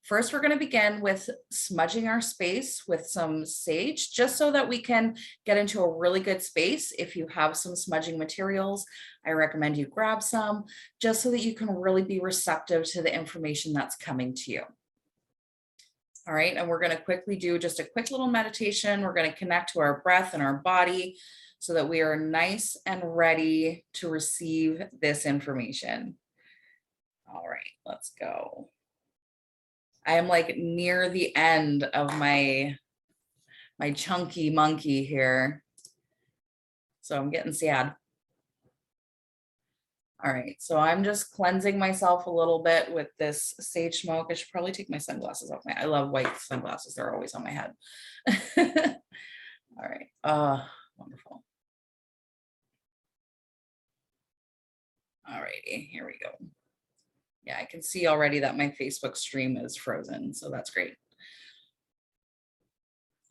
First, we're going to begin with smudging our space with some sage, just so that we can get into a really good space. If you have some smudging materials, I recommend you grab some, just so that you can really be receptive to the information that's coming to you. All right, and we're going to quickly do just a quick little meditation. We're going to connect to our breath and our body so that we are nice and ready to receive this information. All right, let's go. I am like near the end of my chunky monkey here, so I'm getting sad. All right, so I'm just cleansing myself a little bit with this sage smoke. I should probably take my sunglasses off. I love white sunglasses. They're always on my head. All right, wonderful. All righty, here we go. Yeah, I can see already that my Facebook stream is frozen, so that's great.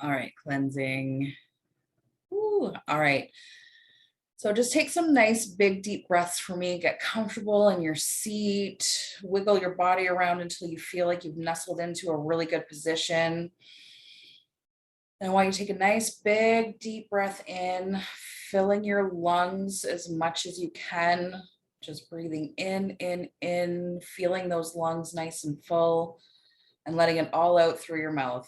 All right, cleansing. Ooh, all right. So just take some nice big deep breaths for me. Get comfortable in your seat. Wiggle your body around until you feel like you've nestled into a really good position. And I want you to take a nice big deep breath in, filling your lungs as much as you can. Just breathing in, feeling those lungs nice and full, and letting it all out through your mouth.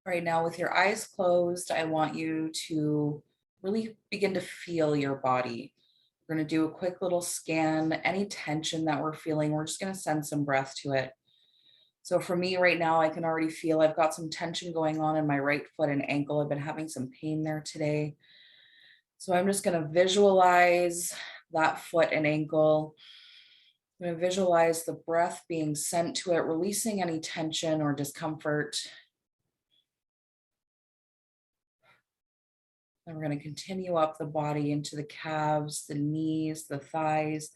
Right now, with your eyes closed, I want you to really begin to feel your body. We're going to do a quick little scan. Any tension that we're feeling, we're just going to send some breath to it. So for me right now, I can already feel I've got some tension going on in my right foot and ankle. I've been having some pain there today. So I'm just going to visualize that foot and ankle. I'm going to visualize the breath being sent to it, releasing any tension or discomfort. And we're going to continue up the body into the calves, the knees, the thighs.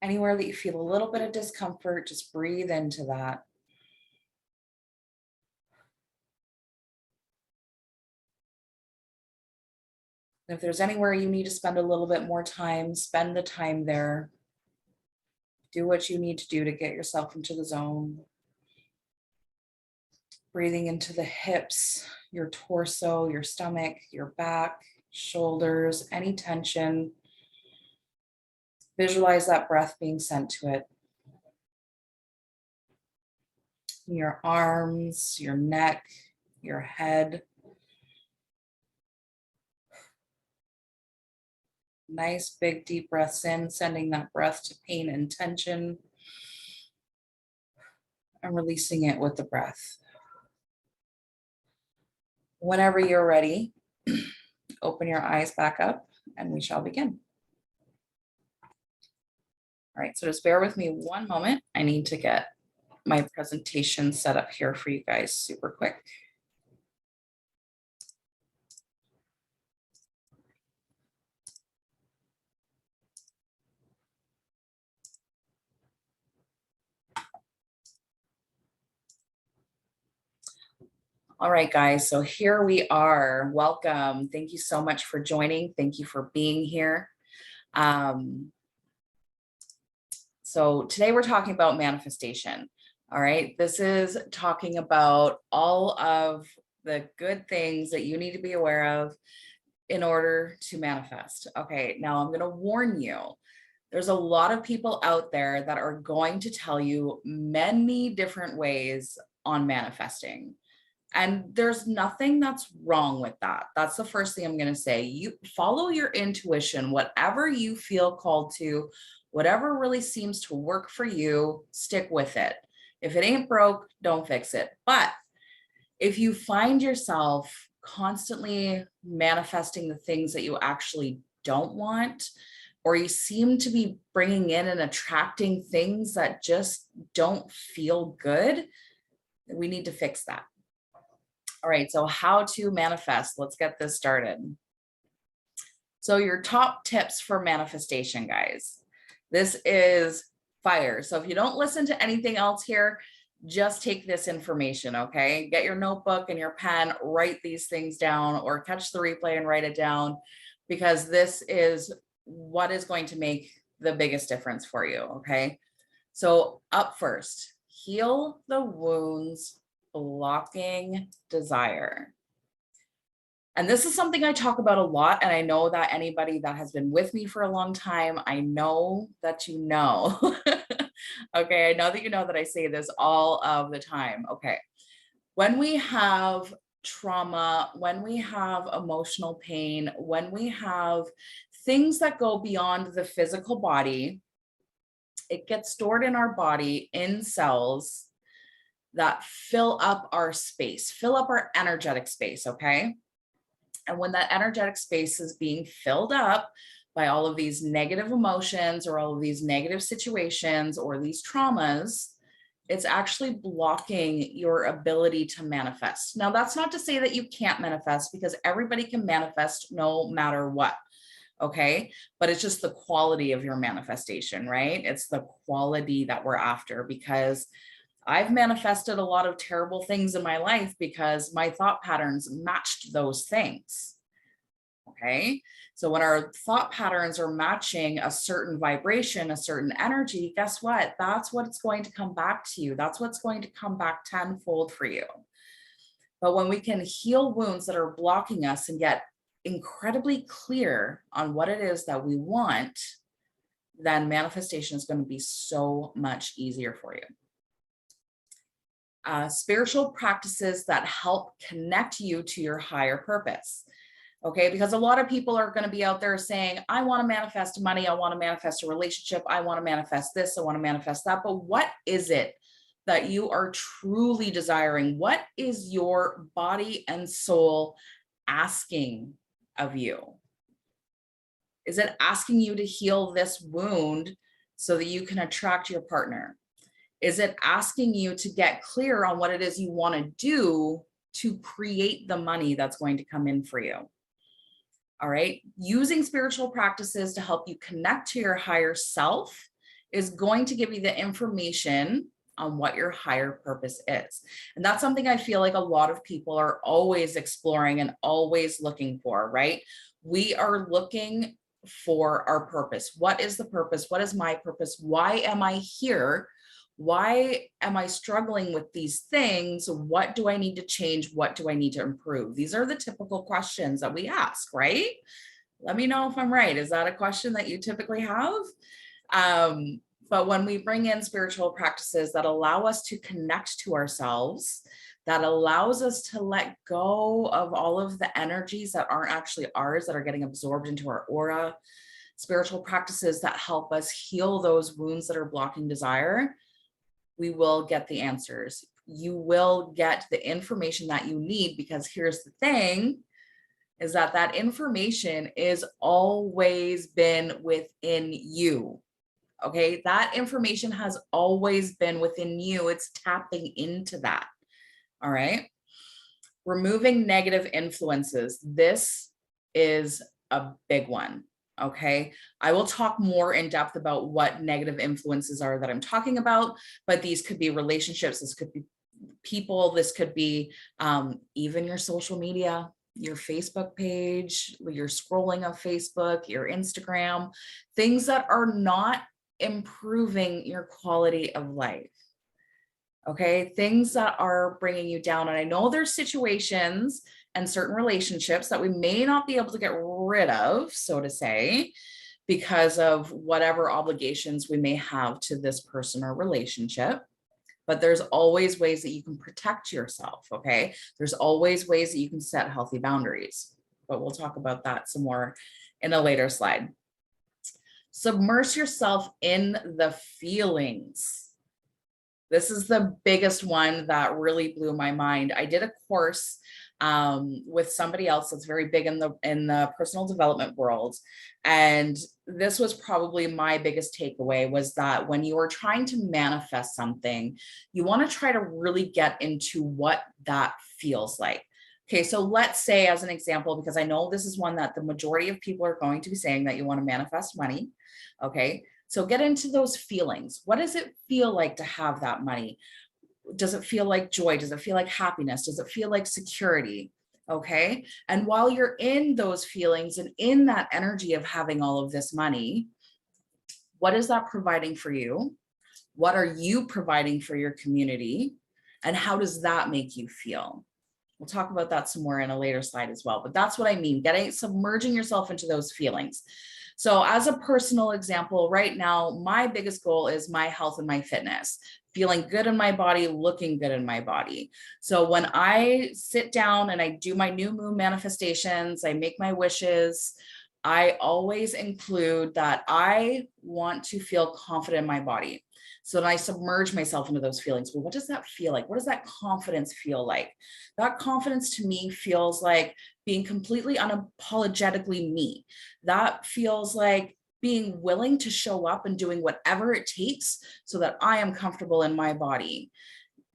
Anywhere that you feel a little bit of discomfort, just breathe into that. And if there's anywhere you need to spend a little bit more time, spend the time there. Do what you need to do to get yourself into the zone. Breathing into the hips, your torso, your stomach, your back, shoulders, any tension. Visualize that breath being sent to it. Your arms, your neck, your head. Nice big deep breaths in, sending that breath to pain and tension, and releasing it with the breath. Whenever you're ready, open your eyes back up and we shall begin. All right, so just bear with me one moment. I need to get my presentation set up here for you guys super quick. All right, guys, so here we are. Welcome. Thank you so much for joining. Thank you for being here. So today we're talking about manifestation. All right, this is talking about all of the good things that you need to be aware of in order to manifest. Okay, now I'm going to warn you. There's a lot of people out there that are going to tell you many different ways on manifesting. And there's nothing that's wrong with that. That's the first thing I'm going to say. You follow your intuition, whatever you feel called to, whatever really seems to work for you, stick with it. If it ain't broke, don't fix it. But if you find yourself constantly manifesting the things that you actually don't want, or you seem to be bringing in and attracting things that just don't feel good, we need to fix that. All right, so how to manifest. Let's get this started. So your top tips for manifestation, guys. This is fire. So if you don't listen to anything else here, just take this information, okay? Get your notebook and your pen, write these things down, or catch the replay and write it down, because this is what is going to make the biggest difference for you, okay? So up first, heal the wounds blocking desire. And this is something I talk about a lot. And I know that anybody that has been with me for a long time, I know that you know. Okay, I know that you know that I say this all of the time. Okay, when we have trauma, when we have emotional pain, when we have things that go beyond the physical body, it gets stored in our body in cells that fill up our space, fill up our energetic space, okay? And when that energetic space is being filled up by all of these negative emotions or all of these negative situations or these traumas, it's actually blocking your ability to manifest. Now, that's not to say that you can't manifest, because everybody can manifest no matter what, okay? But it's just the quality of your manifestation, right? It's the quality that we're after, because I've manifested a lot of terrible things in my life because my thought patterns matched those things. Okay. So when our thought patterns are matching a certain vibration, a certain energy, guess what? That's what's going to come back to you. That's what's going to come back tenfold for you. But when we can heal wounds that are blocking us and get incredibly clear on what it is that we want, then manifestation is going to be so much easier for you. Spiritual practices that help connect you to your higher purpose. Okay, because a lot of people are going to be out there saying, I want to manifest money, I want to manifest a relationship, I want to manifest this, I want to manifest that. But what is it that you are truly desiring? What is your body and soul asking of you? Is it asking you to heal this wound so that you can attract your partner? Is it asking you to get clear on what it is you want to do to create the money that's going to come in for you? All right. Using spiritual practices to help you connect to your higher self is going to give you the information on what your higher purpose is. And that's something I feel like a lot of people are always exploring and always looking for, right? We are looking for our purpose. What is the purpose? What is my purpose? Why am I here? Why am I struggling with these things? What do I need to change? What do I need to improve? These are the typical questions that we ask, right? Let me know if I'm right. Is that a question that you typically have? But when we bring in spiritual practices that allow us to connect to ourselves, that allows us to let go of all of the energies that aren't actually ours, that are getting absorbed into our aura, spiritual practices that help us heal those wounds that are blocking desire, we will get the answers. You will get the information that you need, because here's the thing, is that that information is always been within you. Okay, that information has always been within you. It's tapping into that. All right. Removing negative influences. This is a big one. Okay, I will talk more in depth about what negative influences are that I'm talking about, but these could be relationships, this could be people, this could be even your social media, your Facebook page, your scrolling of Facebook, your Instagram, things that are not improving your quality of life. Okay, things that are bringing you down. And I know there's situations and certain relationships that we may not be able to get rid of, so to say, because of whatever obligations we may have to this person or relationship. But there's always ways that you can protect yourself, okay? There's always ways that you can set healthy boundaries. But we'll talk about that some more in a later slide. Submerse yourself in the feelings. This is the biggest one that really blew my mind. I did a course with somebody else that's very big in the personal development world. And this was probably my biggest takeaway, was that when you are trying to manifest something, you want to try to really get into what that feels like. Okay, so let's say, as an example, because I know this is one that the majority of people are going to be saying, that you want to manifest money. Okay, so get into those feelings. What does it feel like to have that money? Does it feel like joy? Does it feel like happiness? Does it feel like security? Okay. And while you're in those feelings and in that energy of having all of this money, what is that providing for you? What are you providing for your community? And how does that make you feel? We'll talk about that some more in a later slide as well, but that's what I mean, submerging yourself into those feelings. So as a personal example, right now, my biggest goal is my health and my fitness, feeling good in my body, looking good in my body. So when I sit down and I do my new moon manifestations, I make my wishes, I always include that I want to feel confident in my body. So then I submerge myself into those feelings. Well, what does that feel like? What does that confidence feel like? That confidence to me feels like being completely unapologetically me. That feels like being willing to show up and doing whatever it takes so that I am comfortable in my body.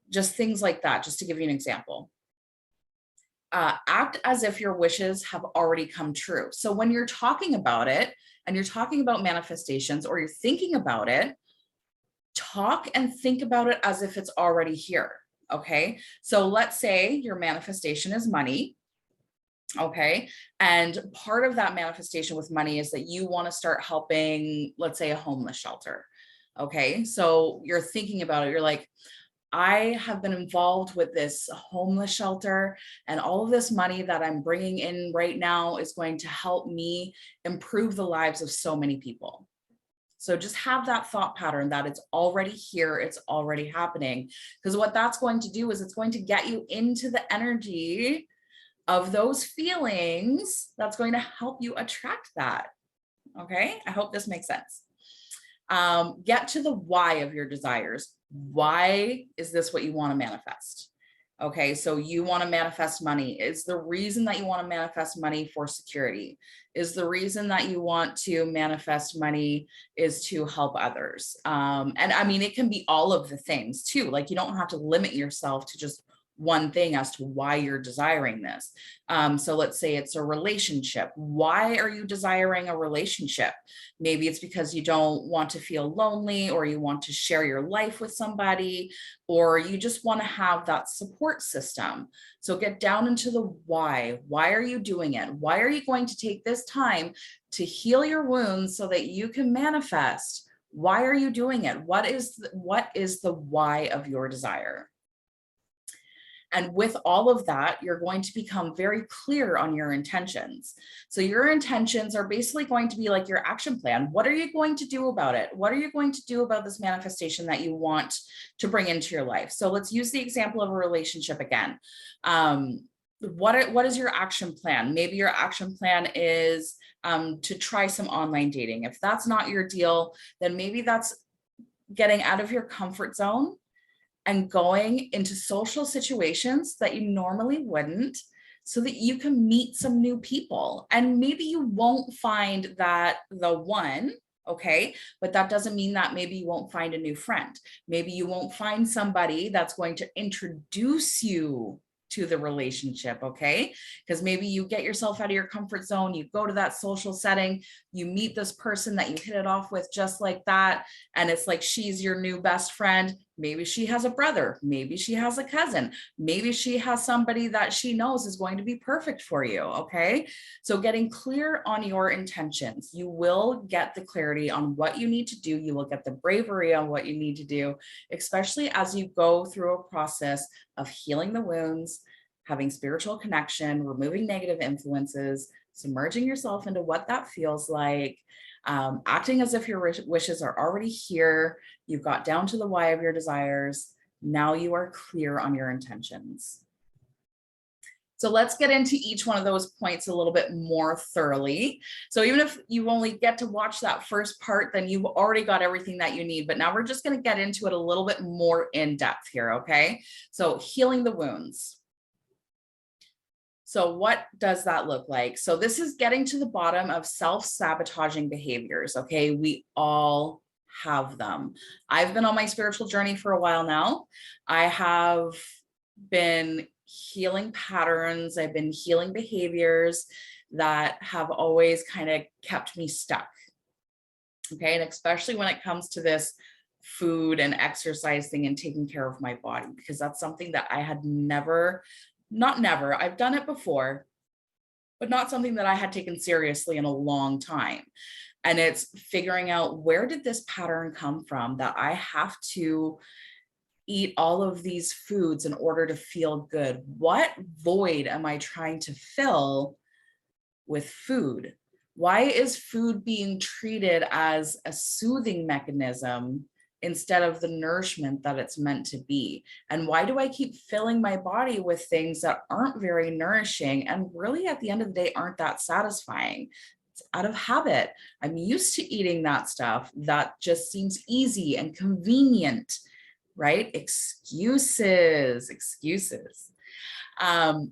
Just things like that, just to give you an example. Act as if your wishes have already come true. So when you're talking about it and you're talking about manifestations or you're thinking about it, talk and think about it as if it's already here. Okay. So let's say your manifestation is money. Okay. And part of that manifestation with money is that you want to start helping, let's say, a homeless shelter. Okay. So you're thinking about it. You're like, I have been involved with this homeless shelter, and all of this money that I'm bringing in right now is going to help me improve the lives of so many people. So just have that thought pattern that it's already here, it's already happening. Because what that's going to do is it's going to get you into the energy of those feelings that's going to help you attract that. Okay, I hope this makes sense. Get to the why of your desires. Why is this what you want to manifest? Okay, so you want to manifest money. Is the reason that you want to manifest money for security? Is the reason that you want to manifest money is to help others? And I mean, it can be all of the things too. Like, you don't have to limit yourself to just one thing as to why you're desiring this. So let's say it's a relationship. Why are you desiring a relationship? Maybe it's because you don't want to feel lonely, or you want to share your life with somebody, or you just want to have that support system. So get down into the why. Why are you doing it? Why are you going to take this time to heal your wounds so that you can manifest? Why are you doing it? What is the why of your desire? And with all of that, you're going to become very clear on your intentions. So your intentions are basically going to be like your action plan. What are you going to do about it? What are you going to do about this manifestation that you want to bring into your life? So let's use the example of a relationship again. What is your action plan? Maybe your action plan is to try some online dating. If that's not your deal, then maybe that's getting out of your comfort zone and going into social situations that you normally wouldn't, so that you can meet some new people. And maybe you won't find that the one, okay, but that doesn't mean that maybe you won't find a new friend. Maybe you won't find somebody that's going to introduce you to the relationship, okay? Because maybe you get yourself out of your comfort zone, you go to that social setting, you meet this person that you hit it off with just like that, and it's like she's your new best friend. Maybe she has a brother, maybe she has a cousin, maybe she has somebody that she knows is going to be perfect for you, okay? So getting clear on your intentions, you will get the clarity on what you need to do, you will get the bravery on what you need to do, especially as you go through a process of healing the wounds, having spiritual connection, removing negative influences, submerging yourself into what that feels like, acting as if your wishes are already here. You've got down to the why of your desires. Now you are clear on your intentions. So let's get into each one of those points a little bit more thoroughly. So even if you only get to watch that first part, then you've already got everything that you need. But now we're just going to get into it a little bit more in depth here, okay? So healing the wounds. So what does that look like? So this is getting to the bottom of self-sabotaging behaviors, okay? We all have them. I've been on my spiritual journey for a while now. I have been healing patterns. I've been healing behaviors that have always kind of kept me stuck. Okay, and especially when it comes to this food and exercising and taking care of my body, because that's something that I had never, not never, I've done it before, but not something that I had taken seriously in a long time. And it's figuring out, where did this pattern come from that I have to eat all of these foods in order to feel good? What void am I trying to fill with food? Why is food being treated as a soothing mechanism instead of the nourishment that it's meant to be? And why do I keep filling my body with things that aren't very nourishing and really at the end of the day aren't that satisfying? It's out of habit. I'm used to eating that stuff that just seems easy and convenient, right? Excuses.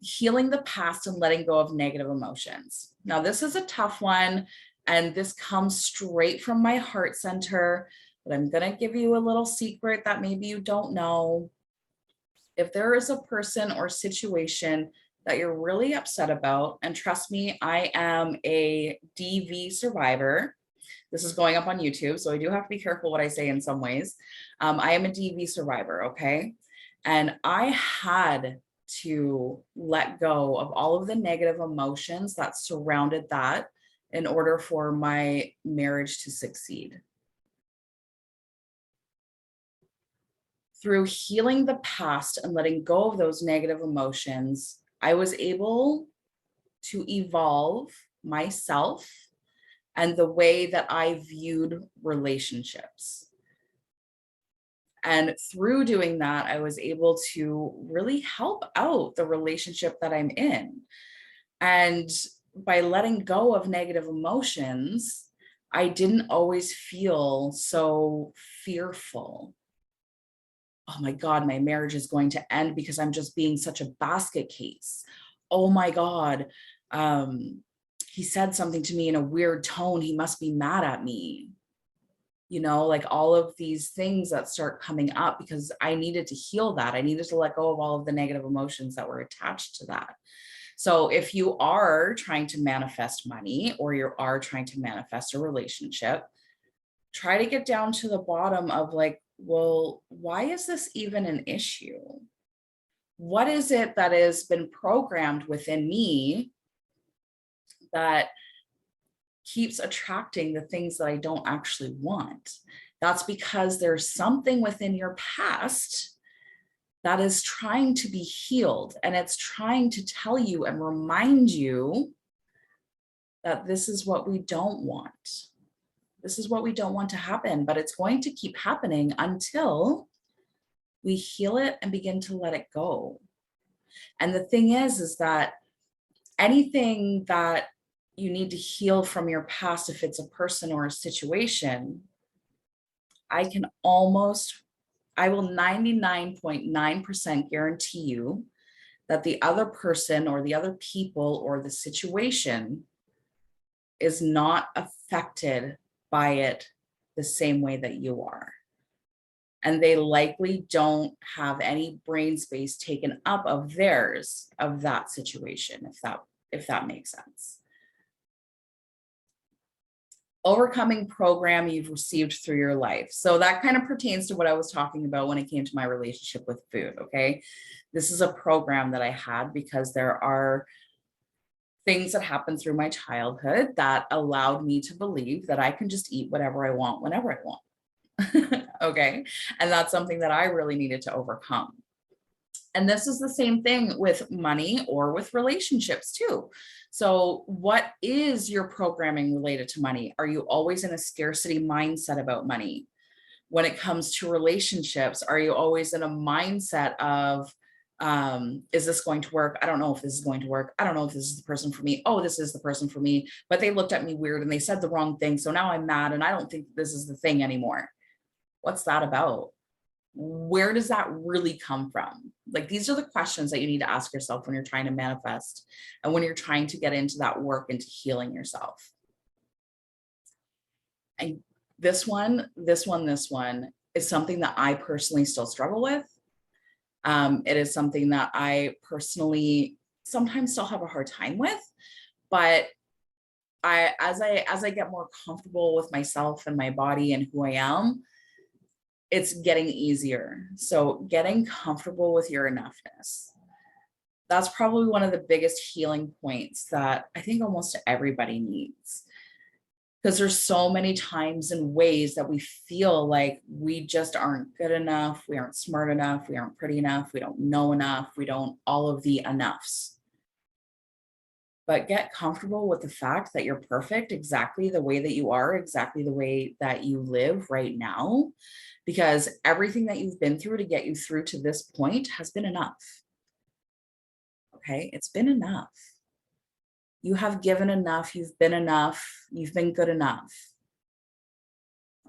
Healing the past and letting go of negative emotions. Now, this is a tough one, and this comes straight from my heart center, but I'm going to give you a little secret that maybe you don't know. If there is a person or situation that you're really upset about, and trust me, I am a DV survivor. This is going up on YouTube, so I do have to be careful what I say in some ways. I am a DV survivor, okay? And I had to let go of all of the negative emotions that surrounded that in order for my marriage to succeed. Through healing the past and letting go of those negative emotions, I was able to evolve myself and the way that I viewed relationships. And through doing that, I was able to really help out the relationship that I'm in. And by letting go of negative emotions, I didn't always feel so fearful. Oh my God, my marriage is going to end because I'm just being such a basket case. Oh my God, he said something to me in a weird tone. He must be mad at me. You know, like all of these things that start coming up because I needed to heal that. I needed to let go of all of the negative emotions that were attached to that. So if you are trying to manifest money or you are trying to manifest a relationship, try to get down to the bottom of like, well, why is this even an issue? What is it that has been programmed within me that keeps attracting the things that I don't actually want? That's because there's something within your past that is trying to be healed, and it's trying to tell you and remind you that this is what we don't want. This is what we don't want to happen, but it's going to keep happening until we heal it and begin to let it go. And the thing is that anything that you need to heal from your past, if it's a person or a situation, I will 99.9% guarantee you that the other person or the other people or the situation is not affected by it the same way that you are. And they likely don't have any brain space taken up of theirs, of that situation, if that makes sense. Overcoming program you've received through your life. So that kind of pertains to what I was talking about when it came to my relationship with food, okay? This is a program that I had because there are things that happened through my childhood that allowed me to believe that I can just eat whatever I want, whenever I want. Okay. And that's something that I really needed to overcome. And this is the same thing with money or with relationships too. So what is your programming related to money? Are you always in a scarcity mindset about money? When it comes to relationships, are you always in a mindset of, is this going to work? I don't know if this is going to work. I don't know if this is the person for me. Oh, this is the person for me, but they looked at me weird and they said the wrong thing. So now I'm mad and I don't think this is the thing anymore. What's that about? Where does that really come from? Like, these are the questions that you need to ask yourself when you're trying to manifest and when you're trying to get into that work, into healing yourself. And this one is something that I personally still struggle with. It is something that I personally sometimes still have a hard time with, but as I get more comfortable with myself and my body and who I am, it's getting easier. So getting comfortable with your enoughness. That's probably one of the biggest healing points that I think almost everybody needs. Because there's so many times and ways that we feel like we just aren't good enough, we aren't smart enough, we aren't pretty enough, we don't know enough, we don't all of the enoughs. But get comfortable with the fact that you're perfect exactly the way that you are, exactly the way that you live right now, because everything that you've been through to get you through to this point has been enough. Okay, it's been enough. You have given enough, you've been good enough.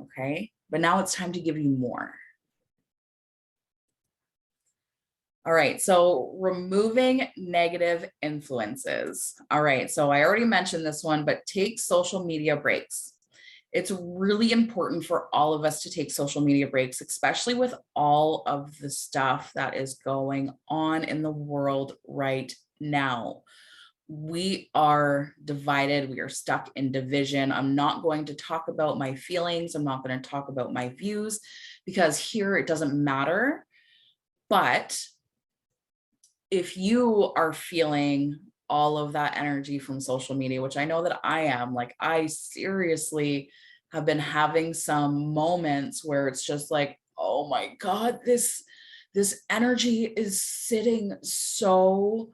Okay, but now it's time to give you more. All right, so removing negative influences. All right, so I already mentioned this one, but take social media breaks. It's really important for all of us to take social media breaks, especially with all of the stuff that is going on in the world right now. We are divided. We are stuck in division. I'm not going to talk about my feelings. I'm not going to talk about my views because here it doesn't matter. But if you are feeling all of that energy from social media, which I know that I am, like I seriously have been having some moments where it's just like, oh my God, this energy is sitting so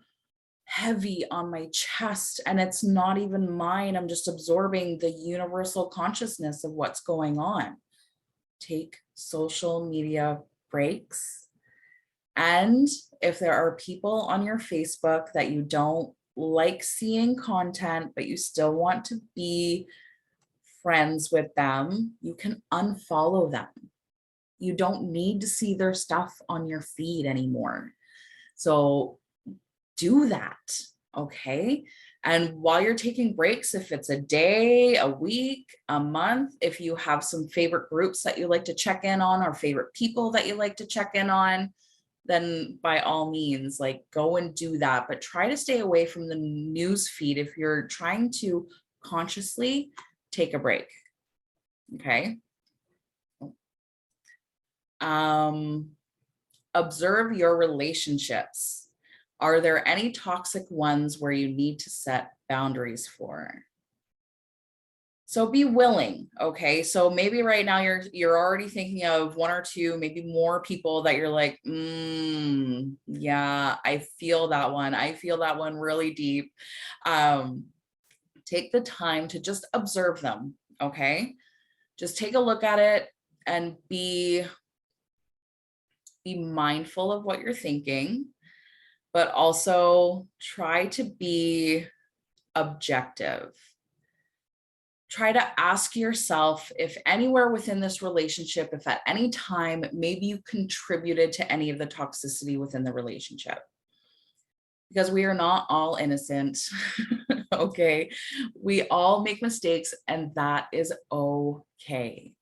heavy on my chest and it's not even mine. I'm just absorbing the universal consciousness of what's going on. Take social media breaks. And if there are people on your Facebook that you don't like seeing content, but you still want to be friends with them, you can unfollow them. You don't need to see their stuff on your feed anymore. So do that, okay? And while you're taking breaks, if it's a day, a week, a month, if you have some favorite groups that you like to check in on or favorite people that you like to check in on, then by all means, like go and do that. But try to stay away from the news feed if you're trying to consciously take a break, okay? Observe your relationships. Are there any toxic ones where you need to set boundaries for? So be willing, okay? So maybe right now you're already thinking of one or two, maybe more people that you're like, yeah, I feel that one. I feel that one really deep. Take the time to just observe them, okay? Just take a look at it and be mindful of what you're thinking, but also try to be objective. Try to ask yourself if anywhere within this relationship, if at any time, maybe you contributed to any of the toxicity within the relationship. Because we are not all innocent, okay? We all make mistakes and that is okay.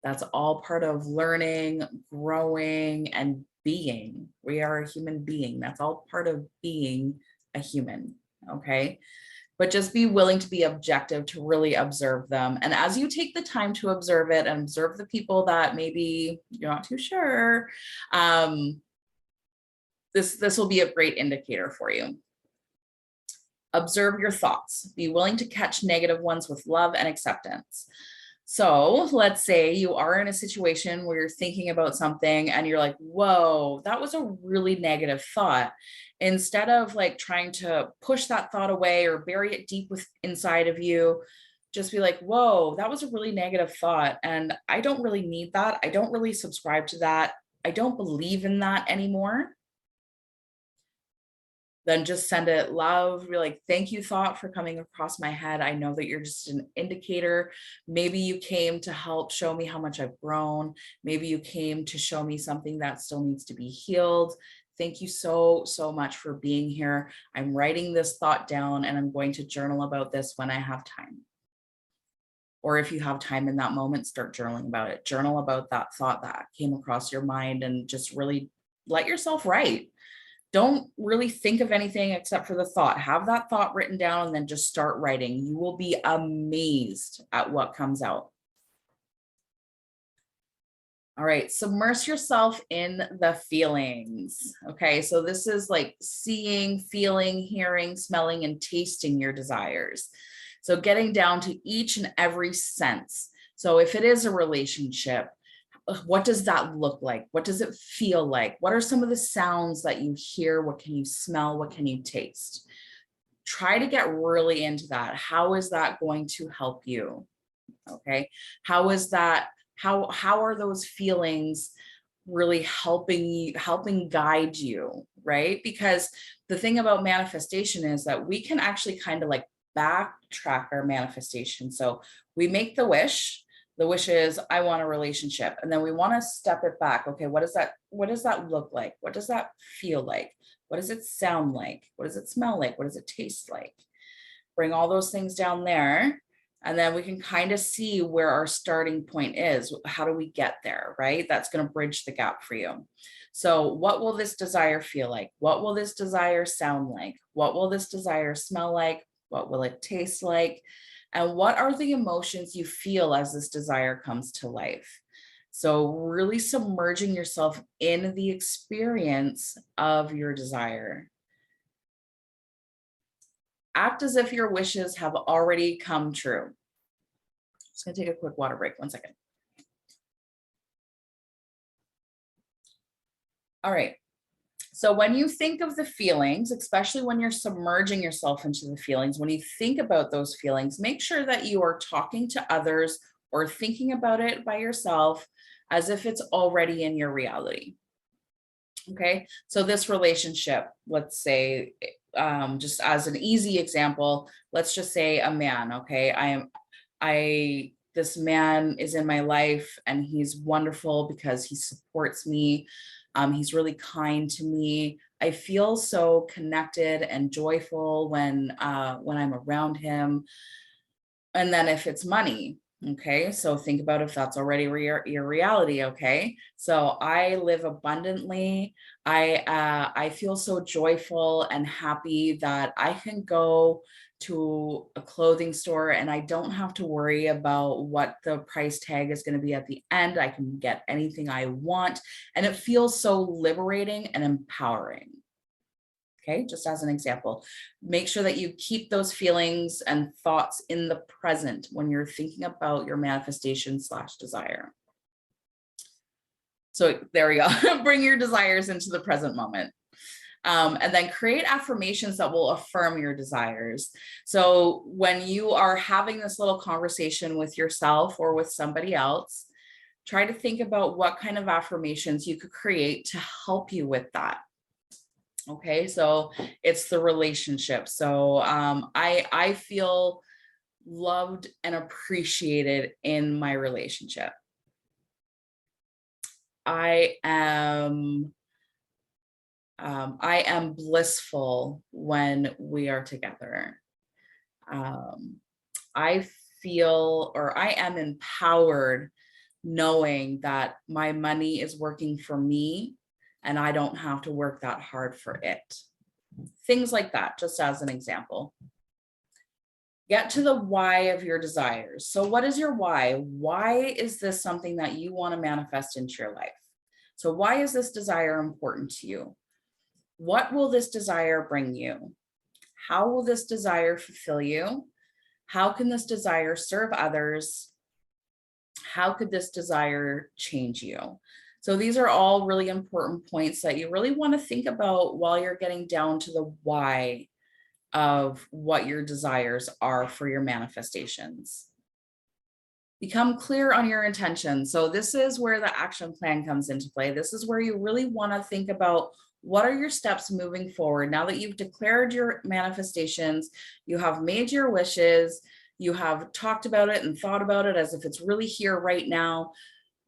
That's all part of learning, growing, and being. We are a human being. That's all part of being a human, okay? But just be willing to be objective, to really observe them. And as you take the time to observe it and observe the people that maybe you're not too sure, this will be a great indicator for you. Observe your thoughts. Be willing to catch negative ones with love and acceptance. So let's say you are in a situation where you're thinking about something and you're like, whoa, that was a really negative thought. Instead of like trying to push that thought away or bury it deep inside of you, just be like, whoa, that was a really negative thought. And I don't really need that. I don't really subscribe to that. I don't believe in that anymore. Then just send it love. Be like, thank you, thought, for coming across my head. I know that you're just an indicator. Maybe you came to help show me how much I've grown. Maybe you came to show me something that still needs to be healed. Thank you so much for being here. I'm writing this thought down and I'm going to journal about this when I have time. Or if you have time in that moment, start journaling about it. Journal about that thought that came across your mind and just really let yourself write. Don't really think of anything except for the thought. Have that thought written down and then just start writing. You will be amazed at what comes out. All right, submerse yourself in the feelings. Okay, so this is like seeing, feeling, hearing, smelling, and tasting your desires. So getting down to each and every sense. So if it is a relationship, what does that look like? What does it feel like? What are some of the sounds that you hear? What can you smell? What can you taste? Try to get really into that. How is that going to help you? Okay, how is that? How are those feelings really helping guide you, right? Because the thing about manifestation is that we can actually kind of like backtrack our manifestation. So we make the wish. The wish is, I want a relationship. And then we want to step it back. Okay, what does that look like? What does that feel like? What does it sound like? What does it smell like? What does it taste like? Bring all those things down there. And then we can kind of see where our starting point is. How do we get there, right? That's going to bridge the gap for you. So what will this desire feel like? What will this desire sound like? What will this desire smell like? What will it taste like? And what are the emotions you feel as this desire comes to life? So really submerging yourself in the experience of your desire. Act as if your wishes have already come true. Just gonna take a quick water break, 1 second. All right, so when you think of the feelings, especially when you're submerging yourself into the feelings, when you think about those feelings, make sure that you are talking to others or thinking about it by yourself as if it's already in your reality. Okay, so this relationship, let's say, just as an easy example, let's just say a man. Okay, this man is in my life and he's wonderful because he supports me. He's really kind to me. I feel so connected and joyful when I'm around him. And then if it's money, okay, so think about if that's already your reality. Okay, so I live abundantly. I feel so joyful and happy that I can go to a clothing store and I don't have to worry about what the price tag is going to be at the end. I can get anything I want, and it feels so liberating and empowering. Okay, just as an example, make sure that you keep those feelings and thoughts in the present when you're thinking about your manifestation / desire. So there we go. Bring your desires into the present moment. And then create affirmations that will affirm your desires. So when you are having this little conversation with yourself or with somebody else, try to think about what kind of affirmations you could create to help you with that. Okay, so it's the relationship. So I feel loved and appreciated in my relationship. I am blissful when we are together. I feel, or I am empowered knowing that my money is working for me and I don't have to work that hard for it. Things like that, just as an example. Get to the why of your desires. So what is your why? Why is this something that you want to manifest into your life? So why is this desire important to you? What will this desire bring you? How will this desire fulfill you? How can this desire serve others? How could this desire change you? So these are all really important points that you really want to think about while you're getting down to the why of what your desires are for your manifestations. Become clear on your intention. So this is where the action plan comes into play. This is where you really want to think about what are your steps moving forward. Now that you've declared your manifestations, you have made your wishes, you have talked about it and thought about it as if it's really here right now.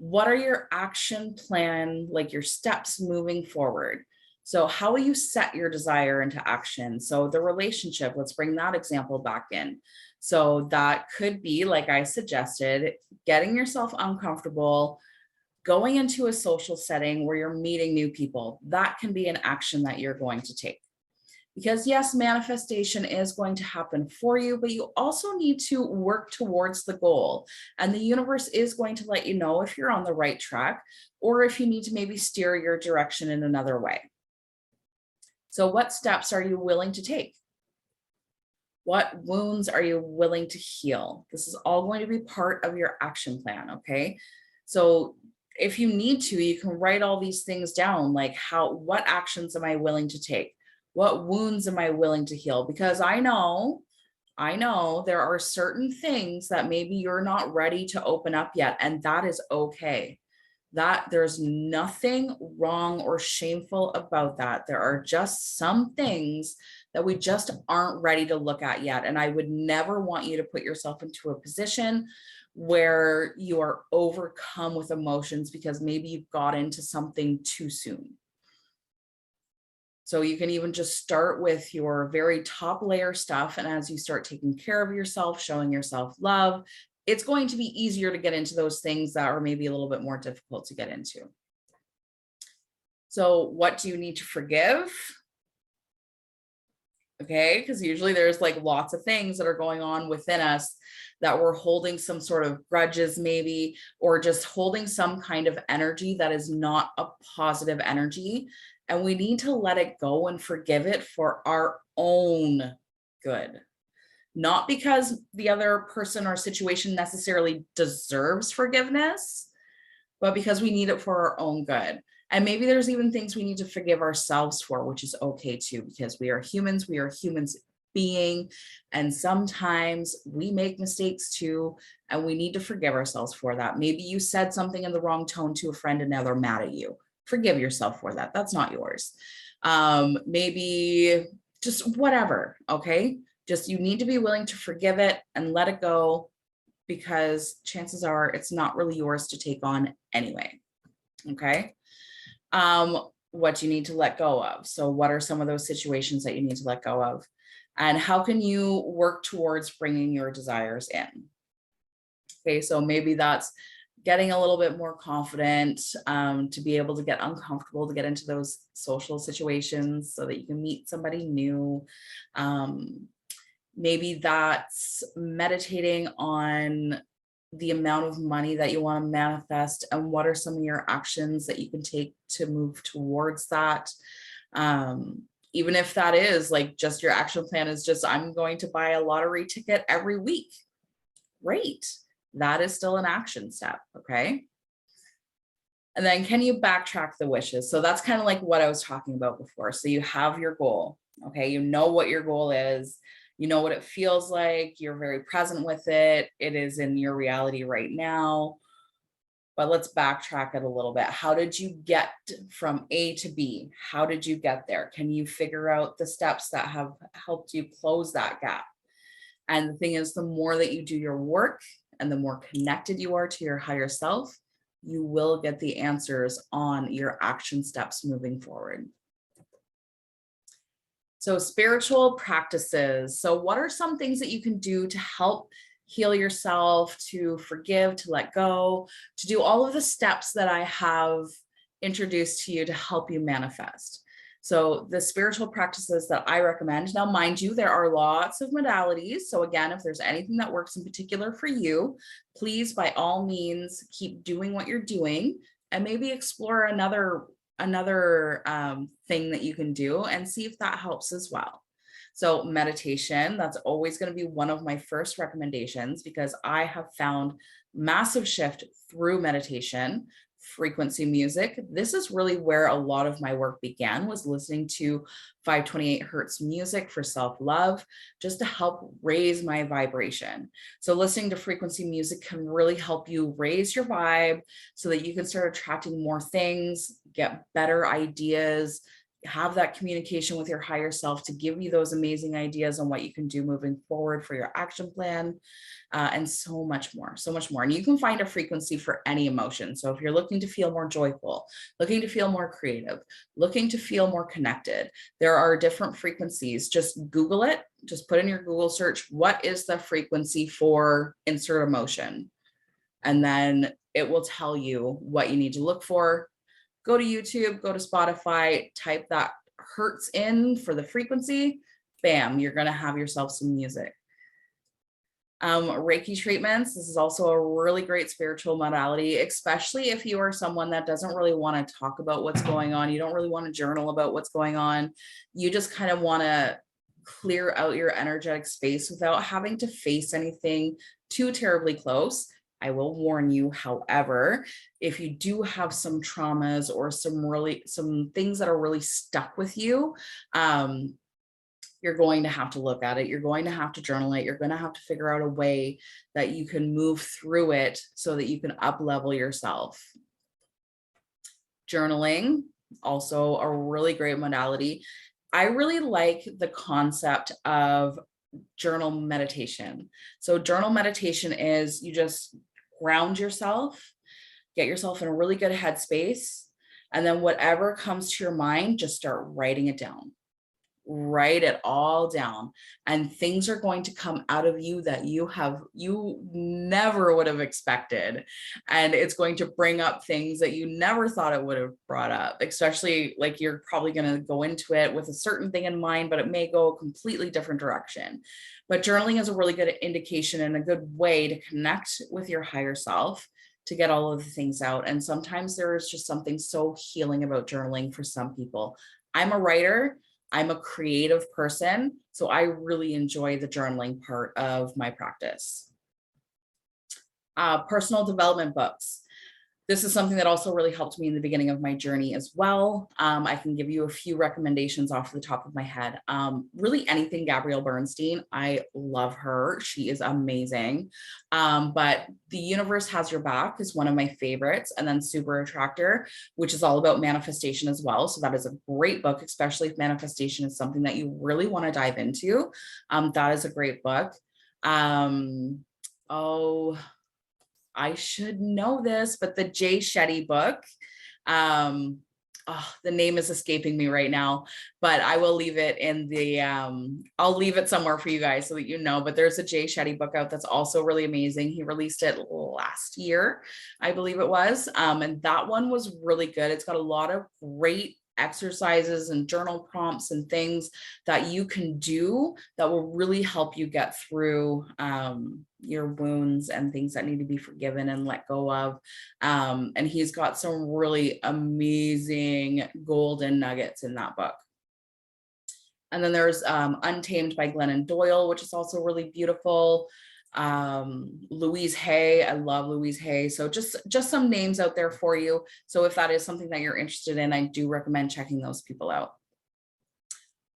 What are your action plan, like your steps moving forward? So how will you set your desire into action? So the relationship, let's bring that example back in. So that could be, like I suggested, getting yourself uncomfortable, going into a social setting where you're meeting new people. That can be an action that you're going to take. Because yes, manifestation is going to happen for you, but you also need to work towards the goal. And the universe is going to let you know if you're on the right track or if you need to maybe steer your direction in another way. So what steps are you willing to take? What wounds are you willing to heal? This is all going to be part of your action plan, okay? So if you need to, you can write all these things down, like what actions am I willing to take? What wounds am I willing to heal? Because I know there are certain things that maybe you're not ready to open up yet, and that is okay. That there's nothing wrong or shameful about that. There are just some things that we just aren't ready to look at yet. And I would never want you to put yourself into a position where you are overcome with emotions because maybe you've got into something too soon. So you can even just start with your very top layer stuff. And as you start taking care of yourself, showing yourself love, it's going to be easier to get into those things that are maybe a little bit more difficult to get into. So what do you need to forgive? Okay, because usually there's like lots of things that are going on within us that we're holding some sort of grudges maybe, or just holding some kind of energy that is not a positive energy. And we need to let it go and forgive it for our own good. Not because the other person or situation necessarily deserves forgiveness, but because we need it for our own good. And maybe there's even things we need to forgive ourselves for, which is okay too, because we are humans being, and sometimes we make mistakes too, and we need to forgive ourselves for that. Maybe you said something in the wrong tone to a friend and now they're mad at you. Forgive yourself for that. That's not yours. Maybe just whatever, okay? Just you need to be willing to forgive it and let it go, because chances are it's not really yours to take on anyway, okay? What do you need to let go of? So what are some of those situations that you need to let go of? And how can you work towards bringing your desires in? Okay, so maybe that's getting a little bit more confident, to be able to get uncomfortable, to get into those social situations so that you can meet somebody new. Maybe that's meditating on the amount of money that you want to manifest and what are some of your actions that you can take to move towards that. Even if that is like just your action plan is just, I'm going to buy a lottery ticket every week. Great. That is still an action step. Okay. And then can you backtrack the wishes? So that's kind of like what I was talking about before. So you have your goal. Okay. You know what your goal is. You know what it feels like. You're very present with it. It is in your reality right now. But let's backtrack it a little bit. How did you get from A to B? How did you get there? Can you figure out the steps that have helped you close that gap? And the thing is, the more that you do your work and the more connected you are to your higher self, you will get the answers on your action steps moving forward. So spiritual practices. So what are some things that you can do to help heal yourself, to forgive, to let go, to do all of the steps that I have introduced to you to help you manifest? So the spiritual practices that I recommend, now mind you, there are lots of modalities. So again, if there's anything that works in particular for you, please by all means keep doing what you're doing and maybe explore another thing that you can do and see if that helps as well. So meditation, that's always going to be one of my first recommendations because I have found massive shift through meditation. Frequency music, this is really where a lot of my work began, was listening to 528 hertz music for self-love, just to help raise my vibration. So listening to frequency music can really help you raise your vibe so that you can start attracting more things, get better ideas, have that communication with your higher self to give you those amazing ideas on what you can do moving forward for your action plan, and so much more. And you can find a frequency for any emotion. So if you're looking to feel more joyful, looking to feel more creative, looking to feel more connected, there are different frequencies. Just Google it, just put in your Google search, what is the frequency for insert emotion? And then it will tell you what you need to look for. Go to YouTube, go to Spotify, type that hertz in for the frequency, bam, you're going to have yourself some music. Reiki treatments. This is also a really great spiritual modality, especially if you are someone that doesn't really want to talk about what's going on. You don't really want to journal about what's going on. You just kind of want to clear out your energetic space without having to face anything too terribly close. I will warn you, however, if you do have some traumas or some things that are really stuck with you, you're going to have to look at it. You're going to have to journal it. You're going to have to figure out a way that you can move through it so that you can up level yourself. Journaling, also a really great modality. I really like the concept of journal meditation. So journal meditation is you just ground yourself, get yourself in a really good headspace, and then whatever comes to your mind, just start writing it down. Write it all down, and things are going to come out of you that you never would have expected, and it's going to bring up things that you never thought it would have brought up, especially like you're probably going to go into it with a certain thing in mind, but it may go a completely different direction. But journaling is a really good indication and a good way to connect with your higher self, to get all of the things out. And sometimes there is just something so healing about journaling for some people. I'm a writer, I'm a creative person, so I really enjoy the journaling part of my practice. Personal development books. This is something that also really helped me in the beginning of my journey as well. I can give you a few recommendations off the top of my head. Really anything Gabrielle Bernstein. I love her. She is amazing. But The Universe Has Your Back is one of my favorites. And then Super Attractor, which is all about manifestation as well. So that is a great book, especially if manifestation is something that you really want to dive into. That is a great book. I should know this, but the Shetty Book. The name is escaping me right now, but I will leave it in the, I'll leave it somewhere for you guys so that you know, but there's a Shetty book out that's also really amazing. He released it last year, I believe it was. And that one was really good. It's got a lot of great exercises and journal prompts and things that you can do that will really help you get through your wounds and things that need to be forgiven and let go of. And he's got some really amazing golden nuggets in that book. And then there's Untamed by Glennon Doyle, which is also really beautiful. Louise Hay, I love Louise Hay. So just some names out there for you. So if that is something that you're interested in, I do recommend checking those people out.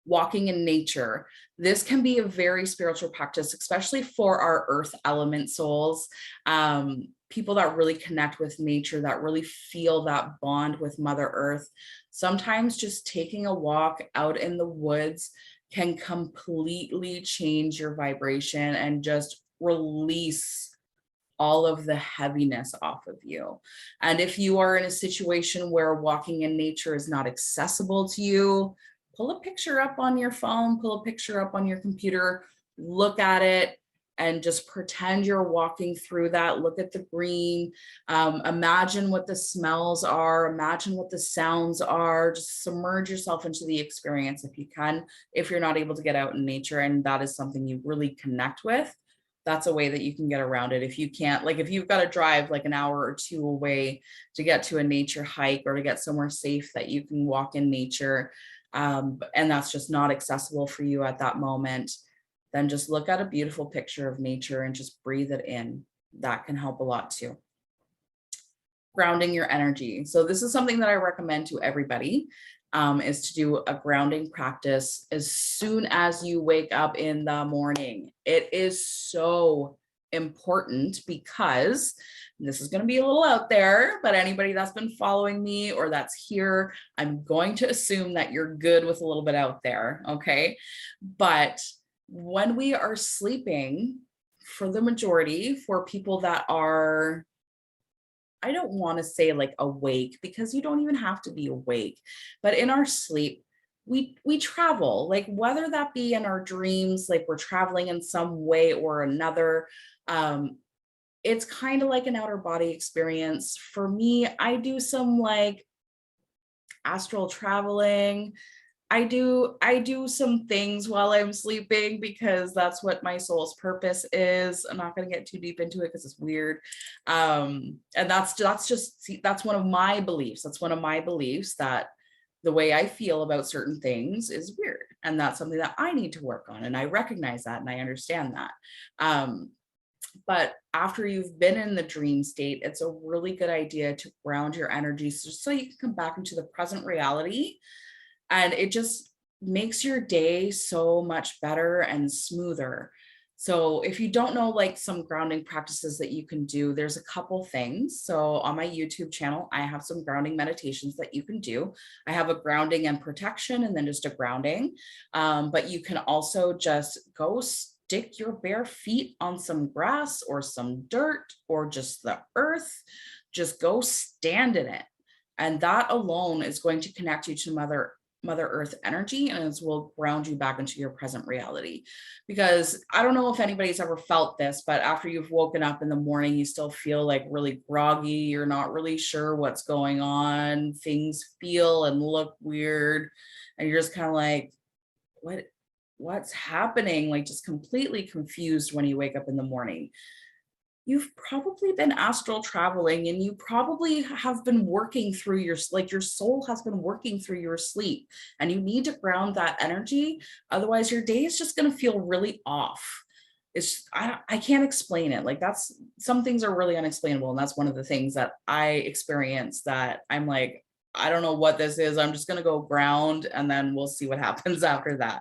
Walking in nature. This can be a very spiritual practice, especially for our earth element souls. People that really connect with nature, that really feel that bond with Mother Earth. Sometimes just taking a walk out in the woods can completely change your vibration and just release all of the heaviness off of you. And if you are in a situation where walking in nature is not accessible to you, pull a picture up on your phone, pull a picture up on your computer, look at it, and just pretend you're walking through that. Look at the green, imagine what the smells are, imagine what the sounds are, just submerge yourself into the experience if you can, if you're not able to get out in nature and that is something you really connect with. That's a way that you can get around it. If you can't, like if you've got to drive like an hour or two away to get to a nature hike or to get somewhere safe that you can walk in nature, and that's just not accessible for you at that moment, then just look at a beautiful picture of nature and just breathe it in. That can help a lot too. Grounding your energy. So this is something that I recommend to everybody, is to do a grounding practice as soon as you wake up in the morning. It is so important because this is going to be a little out there, but anybody that's been following me or that's here, I'm going to assume that you're good with a little bit out there. Okay. But when we are sleeping, for the majority, for people that are, I don't want to say like awake because you don't even have to be awake, but in our sleep, we travel, like whether that be in our dreams, like we're traveling in some way or another. It's kind of like an outer body experience. For me, I do some like astral traveling. I do some things while I'm sleeping because that's what my soul's purpose is. I'm not going to get too deep into it because it's weird. And that's just, see, that's one of my beliefs. That's one of my beliefs, that the way I feel about certain things is weird. And that's something that I need to work on. And I recognize that and I understand that. But after you've been in the dream state, it's a really good idea to ground your energy so you can come back into the present reality. And it just makes your day so much better and smoother. So if you don't know, like, some grounding practices that you can do, there's a couple things. So on my YouTube channel, I have some grounding meditations that you can do. I have a grounding and protection, and then just a grounding. But you can also just go stick your bare feet on some grass or some dirt or just the earth. Just go stand in it. And that alone is going to connect you to Mother Earth energy, and it will ground you back into your present reality. Because I don't know if anybody's ever felt this, but after you've woken up in the morning, you still feel like really groggy. You're not really sure what's going on. Things feel and look weird. And you're just kind of like, what's happening? Like, just completely confused when you wake up in the morning. You've probably been astral traveling, and you probably have been working through your soul has been working through your sleep, and you need to ground that energy. Otherwise your day is just going to feel really off. I can't explain it. Like, that's, some things are really unexplainable. And that's one of the things that I experience, that I'm like, I don't know what this is. I'm just going to go ground, and then we'll see what happens after that.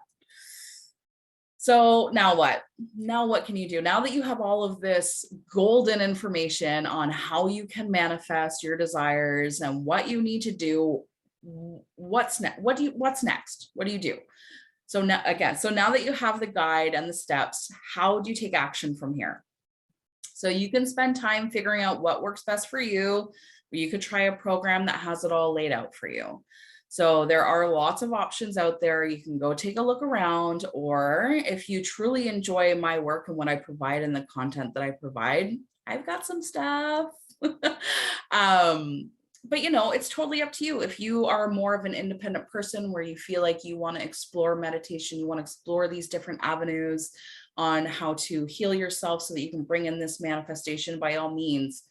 So now what? Now what can you do? Now that you have all of this golden information on how you can manifest your desires and what you need to do, what's next? What's next? What do you do? So now, again, so now that you have the guide and the steps, how do you take action from here? So you can spend time figuring out what works best for you, or you could try a program that has it all laid out for you. So there are lots of options out there. You can go take a look around, or if you truly enjoy my work and what I provide and the content that I provide, I've got some stuff. But it's totally up to you. If you are more of an independent person where you feel like you want to explore meditation, you want to explore these different avenues on how to heal yourself so that you can bring in this manifestation, by all means,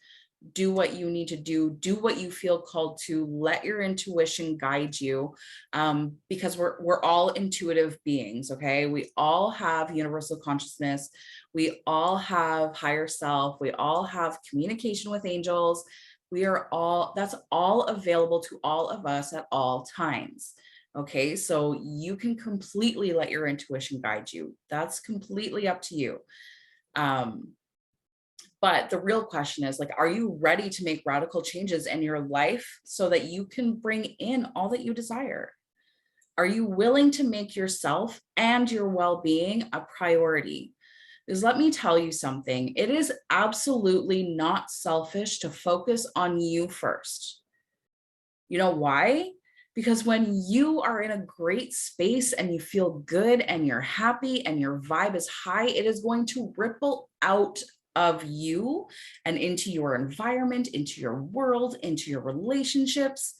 do what you need to do what you feel called to, let your intuition guide you, because we're all intuitive beings. Okay, we all have universal consciousness, we all have higher self, we all have communication with angels. That's all available to all of us at all times. Okay, so you can completely let your intuition guide you. That's completely up to you. But the real question is, like, are you ready to make radical changes in your life so that you can bring in all that you desire? Are you willing to make yourself and your well-being a priority? Because let me tell you something, it is absolutely not selfish to focus on you first. You know why? Because when you are in a great space and you feel good and you're happy and your vibe is high, it is going to ripple out of you and into your environment, into your world, into your relationships.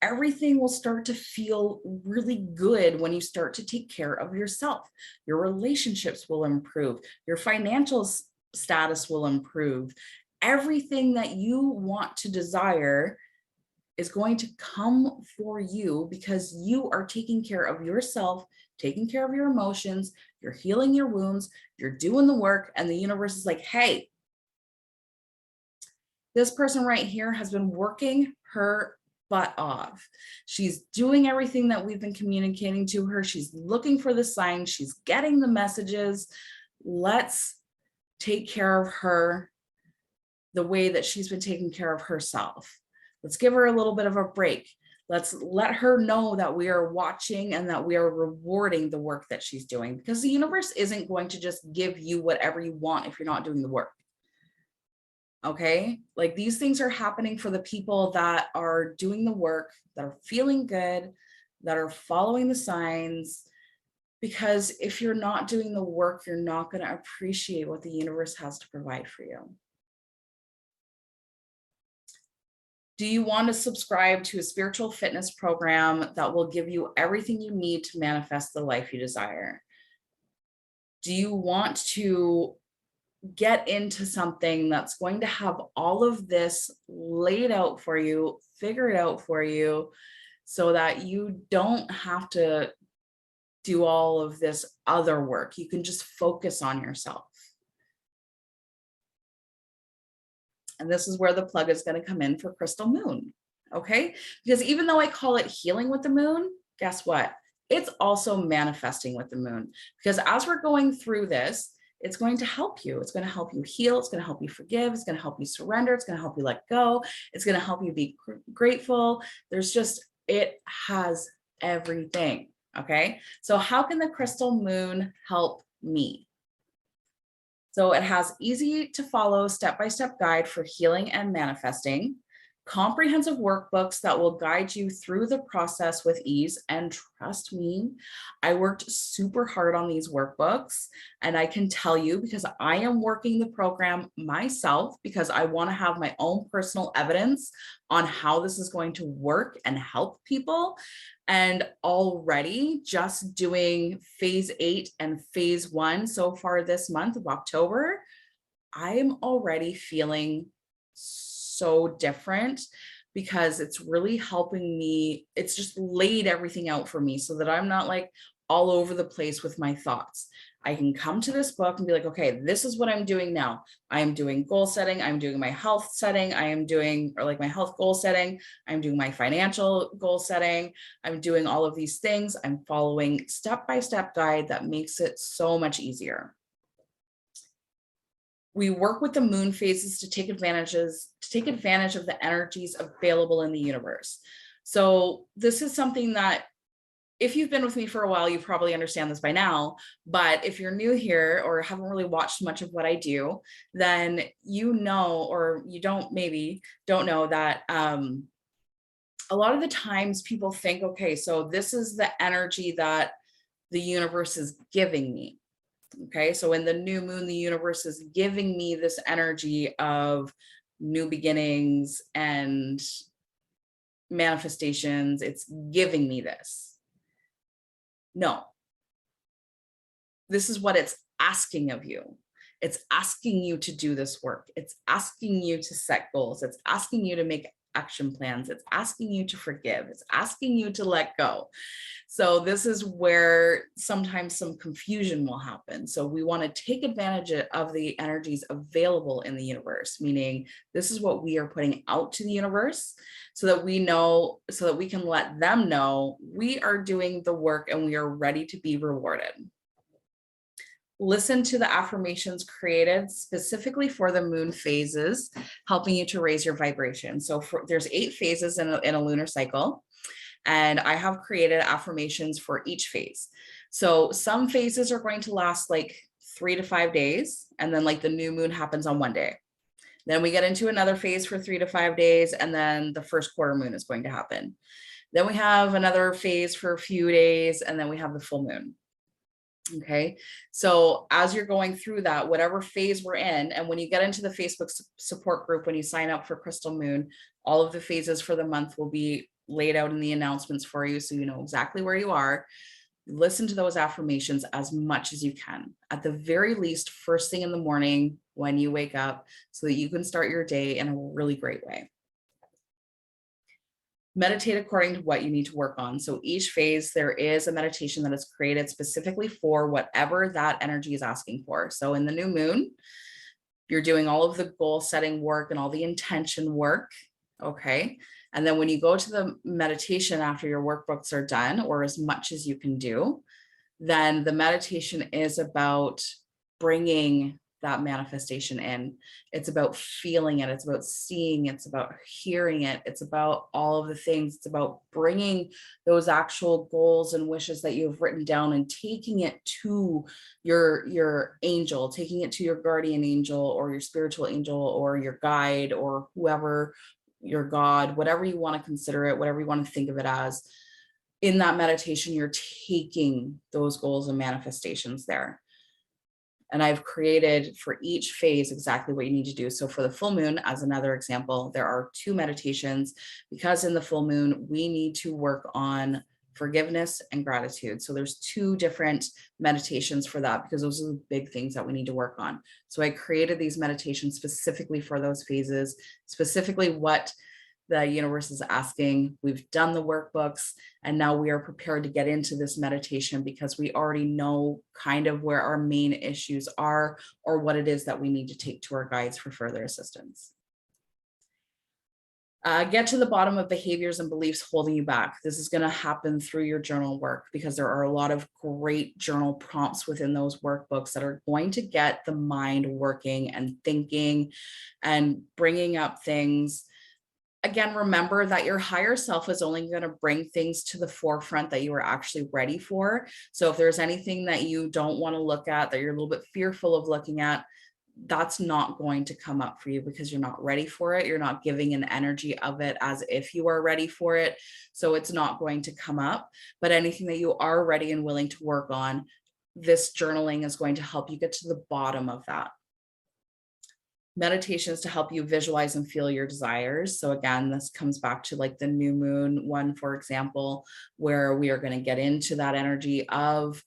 Everything will start to feel really good when you start to take care of yourself. Your relationships will improve. Your financial status will improve. Everything that you want to desire is going to come for you because you are taking care of yourself, taking care of your emotions, you're healing your wounds, you're doing the work, and the universe is like, hey, this person right here has been working her butt off. She's doing everything that we've been communicating to her. She's looking for the signs. She's getting the messages. Let's take care of her the way that she's been taking care of herself. Let's give her a little bit of a break. Let's let her know that we are watching and that we are rewarding the work that she's doing, because the universe isn't going to just give you whatever you want if you're not doing the work. Okay, like, these things are happening for the people that are doing the work, that are feeling good, that are following the signs. Because if you're not doing the work, you're not going to appreciate what the universe has to provide for you. Do you want to subscribe to a spiritual fitness program that will give you everything you need to manifest the life you desire? Do you want to get into something that's going to have all of this laid out for you, figured out for you, so that you don't have to do all of this other work? You can just focus on yourself. And this is where the plug is going to come in for Crystal Moon. Okay, because even though I call it healing with the moon, guess what? It's also manifesting with the moon, because as we're going through this, it's going to help you. It's going to help you heal. It's going to help you forgive. It's going to help you surrender. It's going to help you let go. It's going to help you be grateful. There's just, it has everything. Okay, so how can the Crystal Moon help me? So it has easy to follow step-by-step guide for healing and manifesting, comprehensive workbooks that will guide you through the process with ease. And trust me, I worked super hard on these workbooks, and I can tell you, because I am working the program myself, because I want to have my own personal evidence on how this is going to work and help people. And already just doing phase 8 and phase 1 so far this month of October, I'm already feeling so different, because it's really helping me. It's just laid everything out for me so that I'm not like all over the place with my thoughts. I can come to this book and be like, okay, this is what I'm doing now. I am doing goal setting. I'm doing my health setting. I am doing, or like my health goal setting. I'm doing my financial goal setting. I'm doing all of these things. I'm following step-by-step guide that makes it so much easier. We work with the moon phases to take advantage of the energies available in the universe. So this is something that, if you've been with me for a while, you probably understand this by now. But if you're new here or haven't really watched much of what I do, then you know, or you don't know that a lot of the times people think, okay, so this is the energy that the universe is giving me. Okay, so in the new moon, the universe is giving me this energy of new beginnings and manifestations. It's giving me this. No, this is what it's asking of you. It's asking you to do this work. It's asking you to set goals. It's asking you to make action plans. It's asking you to forgive. It's asking you to let go. So this is where sometimes some confusion will happen. So we want to take advantage of the energies available in the universe, meaning this is what we are putting out to the universe, so that we know, so that we can let them know we are doing the work and we are ready to be rewarded. Listen to the affirmations created specifically for the moon phases, helping you to raise your vibration. So there's 8 phases in a lunar cycle, and I have created affirmations for each phase. So some phases are going to last like 3 to 5 days, and then like the new moon happens on one day. Then we get into another phase for 3 to 5 days, and then the first quarter moon is going to happen. Then we have another phase for a few days, and then we have the full moon. Okay, so as you're going through that, whatever phase we're in, and when you get into the Facebook support group, when you sign up for Crystal Moon, all of the phases for the month will be laid out in the announcements for you, so you know exactly where you are. Listen to those affirmations as much as you can, at the very least, first thing in the morning when you wake up, so that you can start your day in a really great way. Meditate according to what you need to work on. So each phase, there is a meditation that is created specifically for whatever that energy is asking for. So in the new moon, you're doing all of the goal setting work and all the intention work. Okay. And then when you go to the meditation after your workbooks are done, or as much as you can do, then the meditation is about bringing that manifestation in. It's about feeling it. It's about seeing it. It's about hearing it. It's about all of the things. It's about bringing those actual goals and wishes that you've written down and taking it to your angel, taking it to your guardian angel or your spiritual angel or your guide or whoever, your God, whatever you want to consider it, whatever you want to think of it as. In that meditation, you're taking those goals and manifestations there. And I've created for each phase exactly what you need to do. So for the full moon, as another example, there are 2 meditations, because in the full moon, we need to work on forgiveness and gratitude. So there's 2 different meditations for that, because those are the big things that we need to work on. So I created these meditations specifically for those phases, specifically what the universe is asking. We've done the workbooks, and now we are prepared to get into this meditation because we already know kind of where our main issues are, or what it is that we need to take to our guides for further assistance. Get to the bottom of behaviors and beliefs holding you back. This is going to happen through your journal work, because there are a lot of great journal prompts within those workbooks that are going to get the mind working and thinking and bringing up things. Again, remember that your higher self is only going to bring things to the forefront that you are actually ready for. So if there's anything that you don't want to look at, that you're a little bit fearful of looking at, that's not going to come up for you, because you're not ready for it. You're not giving an energy of it as if you are ready for it. So it's not going to come up. But anything that you are ready and willing to work on, this journaling is going to help you get to the bottom of that. Meditations to help you visualize and feel your desires. So again, this comes back to like the new moon one, for example, where we are going to get into that energy of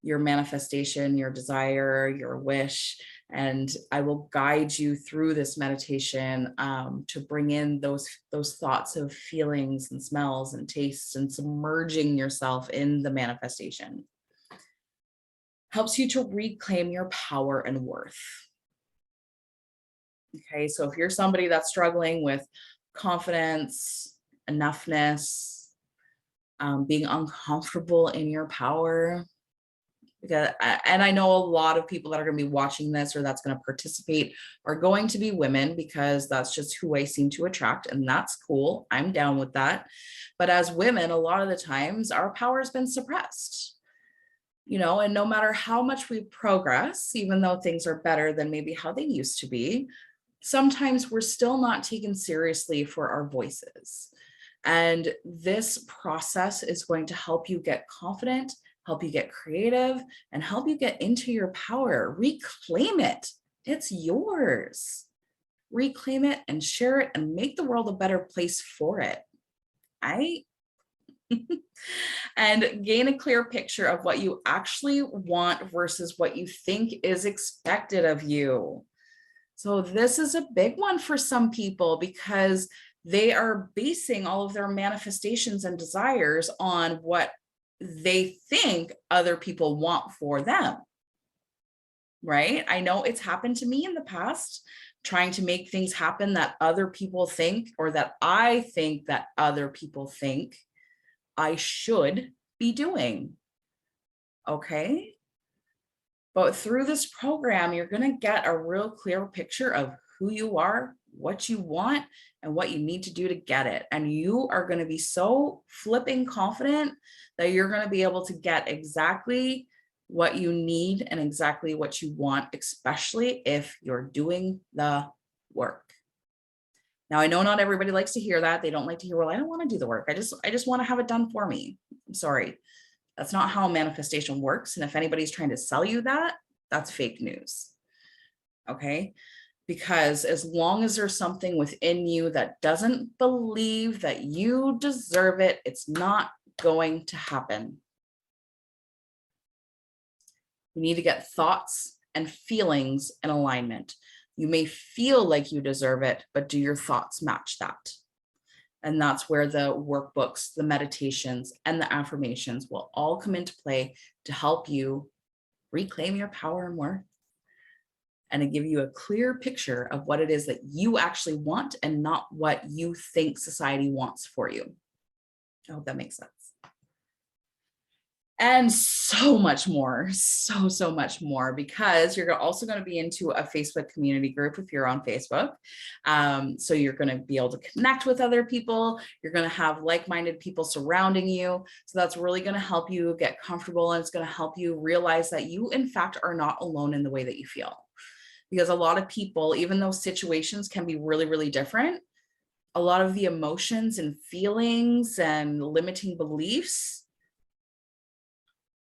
your manifestation, your desire, your wish. And I will guide you through this meditation to bring in those thoughts of feelings and smells and tastes, and submerging yourself in the manifestation. Helps you to reclaim your power and worth. Okay, so if you're somebody that's struggling with confidence, enoughness, being uncomfortable in your power, because, and I know a lot of people that are going to be watching this or that's going to participate are going to be women, because that's just who I seem to attract, and that's cool. I'm down with that. But as women, a lot of the times our power has been suppressed. You know, and no matter how much we progress, even though things are better than maybe how they used to be, sometimes we're still not taken seriously for our voices. And this process is going to help you get confident, help you get creative, and help you get into your power. Reclaim it. It's yours. Reclaim it and share it and make the world a better place for it. And gain a clear picture of what you actually want versus what you think is expected of you. So this is a big one for some people, because they are basing all of their manifestations and desires on what they think other people want for them. Right? I know it's happened to me in the past, trying to make things happen that other people think, or that I think that other people think I should be doing. Okay? But through this program, you're going to get a real clear picture of who you are, what you want, and what you need to do to get it. And you are going to be so flipping confident that you're going to be able to get exactly what you need and exactly what you want, especially if you're doing the work. Now, I know not everybody likes to hear that. They don't like to hear, well, I don't want to do the work. I just want to have it done for me. I'm sorry. That's not how manifestation works. And if anybody's trying to sell you that, that's fake news. Okay? Because as long as there's something within you that doesn't believe that you deserve it, it's not going to happen. You need to get thoughts and feelings in alignment. You may feel like you deserve it, but do your thoughts match that? And that's where the workbooks, the meditations, and the affirmations will all come into play to help you reclaim your power and worth, and to give you a clear picture of what it is that you actually want and not what you think society wants for you. I hope that makes sense. And so much more, so much more, because you're also going to be into a Facebook community group if you're on Facebook. So you're going to be able to connect with other people. You're going to have like-minded people surrounding you. So that's really going to help you get comfortable, and it's going to help you realize that you, in fact, are not alone in the way that you feel. Because a lot of people, even though situations can be really, really different, a lot of the emotions and feelings and limiting beliefs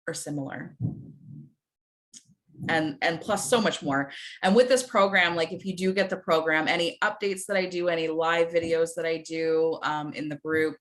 are similar. and plus so much more. And with this program, like if you do get the program, any updates that I do, any live videos that I do in the group,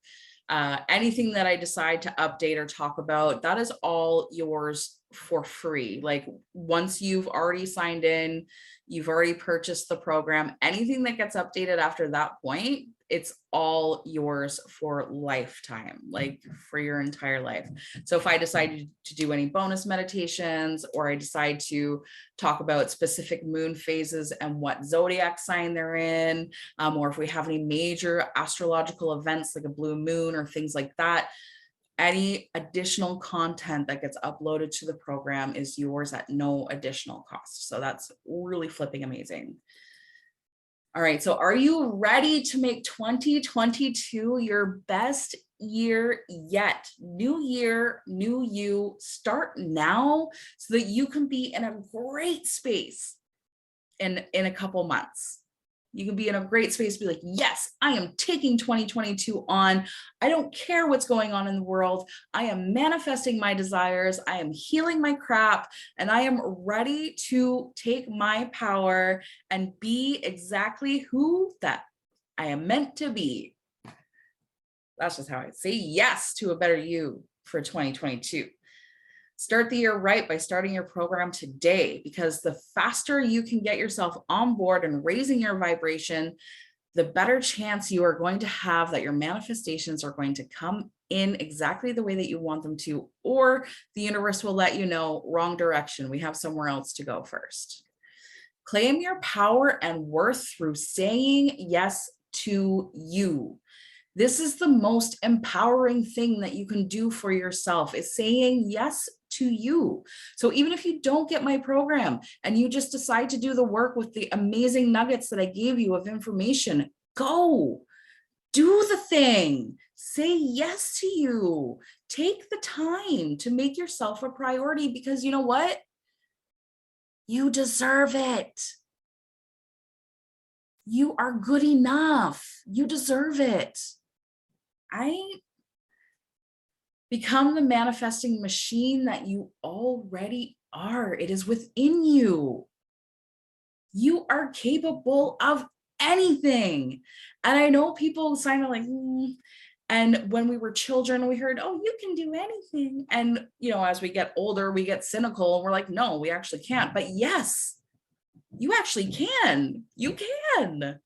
anything that I decide to update or talk about, that is all yours for free. Like once you've already signed in, you've already purchased the program, anything that gets updated after that point, it's all yours for lifetime, like for your entire life. So if I decide to do any bonus meditations, or I decide to talk about specific moon phases and what zodiac sign they're in, or if we have any major astrological events like a blue moon or things like that, any additional content that gets uploaded to the program is yours at no additional cost. So that's really flipping amazing. All right, so are you ready to make 2022 your best year yet? New year, new you. Start now so that you can be in a great space in a couple months. You can be in a great space, be like, yes, I am taking 2022 on. I don't care what's going on in the world. I am manifesting my desires. I am healing my crap, and I am ready to take my power and be exactly who that I am meant to be. That's just how I say yes to a better you for 2022. Start the year right by starting your program today, because the faster you can get yourself on board and raising your vibration, the better chance you are going to have that your manifestations are going to come in exactly the way that you want them to, or the universe will let you know, wrong direction. We have somewhere else to go first. Claim your power and worth through saying yes to you. This is the most empowering thing that you can do for yourself, is saying yes to you. So even if you don't get my program and you just decide to do the work with the amazing nuggets that I gave you of information, go do the thing. Say yes to you. Take the time to make yourself a priority, because you know what? You deserve it. You are good enough. You deserve it. Become the manifesting machine that you already are. It is within you. You are capable of anything. And I know people sign up like, and when we were children, we heard, oh, you can do anything. And, you know, as we get older, we get cynical and we're like, no, we actually can't. But yes, you actually can. You can.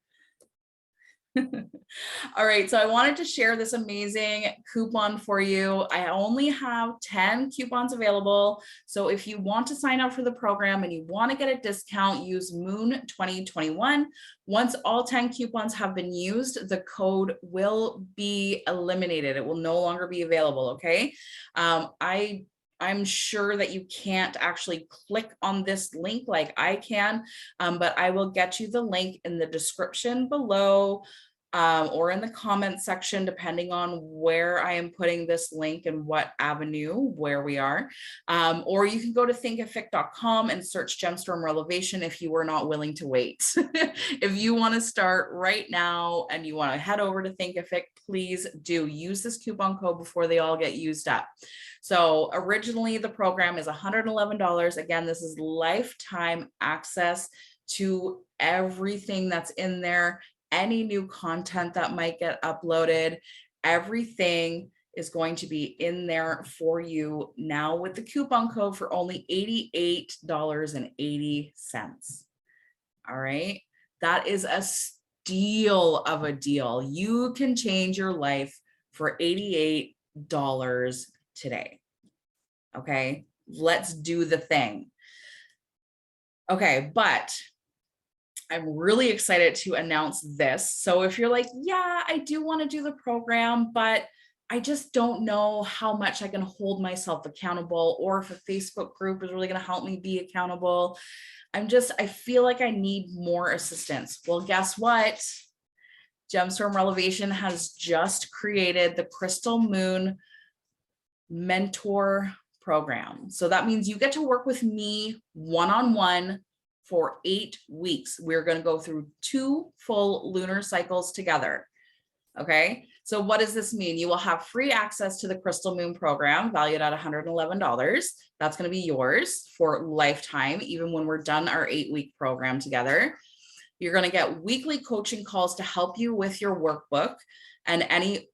All right, so I wanted to share this amazing coupon for you. I only have 10 coupons available. So if you want to sign up for the program and you want to get a discount, use Moon 2021. Once all 10 coupons have been used, the code will be eliminated. It will no longer be available, okay? I'm sure that you can't actually click on this link like I can, but I will get you the link in the description below, or in the comment section, depending on where I am putting this link and what avenue where we are. Or you can go to thinkific.com and search Gemstorm Relevation if you were not willing to wait. If you want to start right now and you want to head over to Thinkific, please do use this coupon code before they all get used up. So originally the program is $111. Again, this is lifetime access to everything that's in there. Any new content that might get uploaded, everything is going to be in there for you now with the coupon code for only $88.80. All right, that is a steal of a deal. You can change your life for $88 today. Okay, let's do the thing. Okay, but I'm really excited to announce this. So if you're like, yeah, I do want to do the program, but I just don't know how much I can hold myself accountable, or if a Facebook group is really going to help me be accountable. I feel like I need more assistance. Well, guess what? Gemstorm Relevation has just created the Crystal Moon Mentor Program. So that means you get to work with me one-on-one for 8 weeks. We're going to go through 2 full lunar cycles together. Okay. So what does this mean? You will have free access to the Crystal Moon program valued at $111. That's going to be yours for lifetime, even when we're done our 8-week program together. You're going to get weekly coaching calls to help you with your workbook and any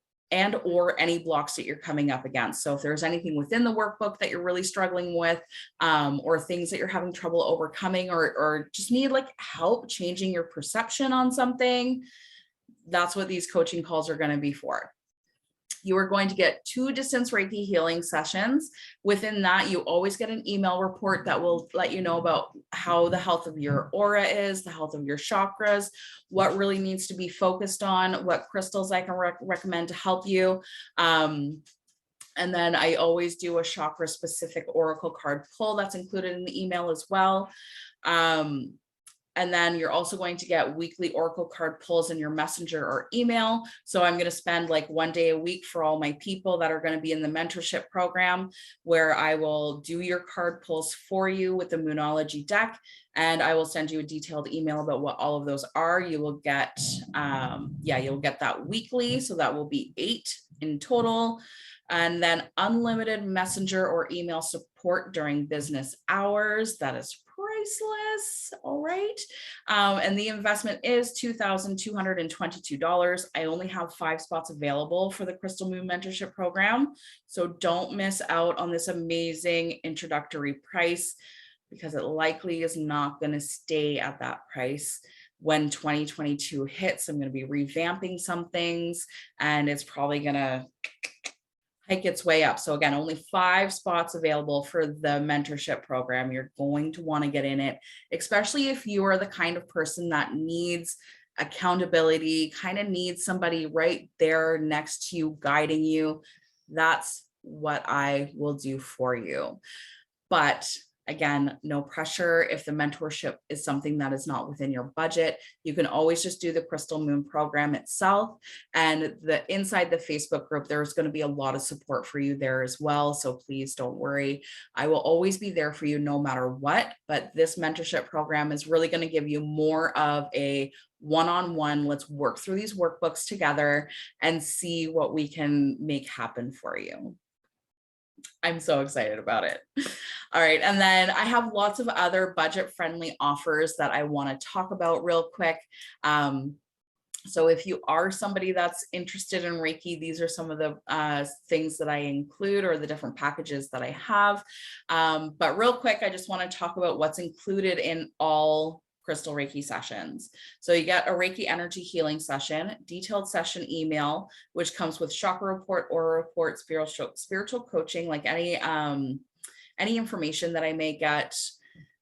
blocks that you're coming up against. So if there's anything within the workbook that you're really struggling with, or things that you're having trouble overcoming, or just need like help changing your perception on something, that's what these coaching calls are going to be for. You are going to get 2 distance Reiki healing sessions. Within that, you always get an email report that will let you know about how the health of your aura is, the health of your chakras, what really needs to be focused on, what crystals I can recommend to help you. And then I always do a chakra specific oracle card pull that's included in the email as well. And then you're also going to get weekly oracle card pulls in your messenger or email. So I'm going to spend like 1 day a week for all my people that are going to be in the mentorship program, where I will do your card pulls for you with the Moonology deck. And I will send you a detailed email about what all of those are. You will get, you'll get that weekly. So that will be 8 in total. And then unlimited messenger or email support during business hours. That is priceless. All right. And the investment is $2,222. I only have 5 spots available for the Crystal Moon Mentorship Program. So don't miss out on this amazing introductory price, because it likely is not going to stay at that price. When 2022 hits, I'm going to be revamping some things, and it's probably going to hike its way up. So again, only 5 spots available for the mentorship program. You're going to want to get in it, especially if you are the kind of person that needs accountability, kind of needs somebody right there next to you, guiding you. That's what I will do for you. But again, no pressure. If the mentorship is something that is not within your budget, you can always just do the Crystal Moon program itself. And inside the Facebook group, there's going to be a lot of support for you there as well. So please don't worry. I will always be there for you no matter what. But this mentorship program is really going to give you more of a one-on-one. Let's work through these workbooks together and see what we can make happen for you. I'm so excited about it. All right. And then I have lots of other budget-friendly offers that I want to talk about real quick. So if you are somebody that's interested in Reiki, these are some of the things that I include, or the different packages that I have. But real quick, I just want to talk about what's included in all Crystal Reiki sessions. So you get a Reiki energy healing session, detailed session email, which comes with chakra report, aura report, spiritual coaching, like any information that I may get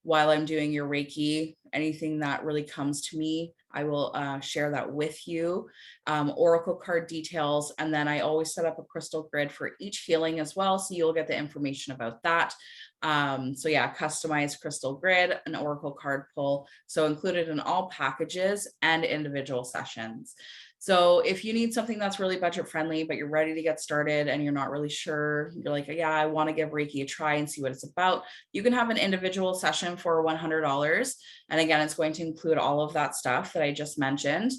while I'm doing your Reiki, anything that really comes to me, I will share that with you. Oracle card details. And then I always set up a crystal grid for each healing as well. So you'll get the information about that. So yeah, customized crystal grid, an oracle card pull. So included in all packages and individual sessions. So if you need something that's really budget friendly, but you're ready to get started and you're not really sure, you're like, yeah, I want to give Reiki a try and see what it's about, you can have an individual session for $100. And again, it's going to include all of that stuff that I just mentioned.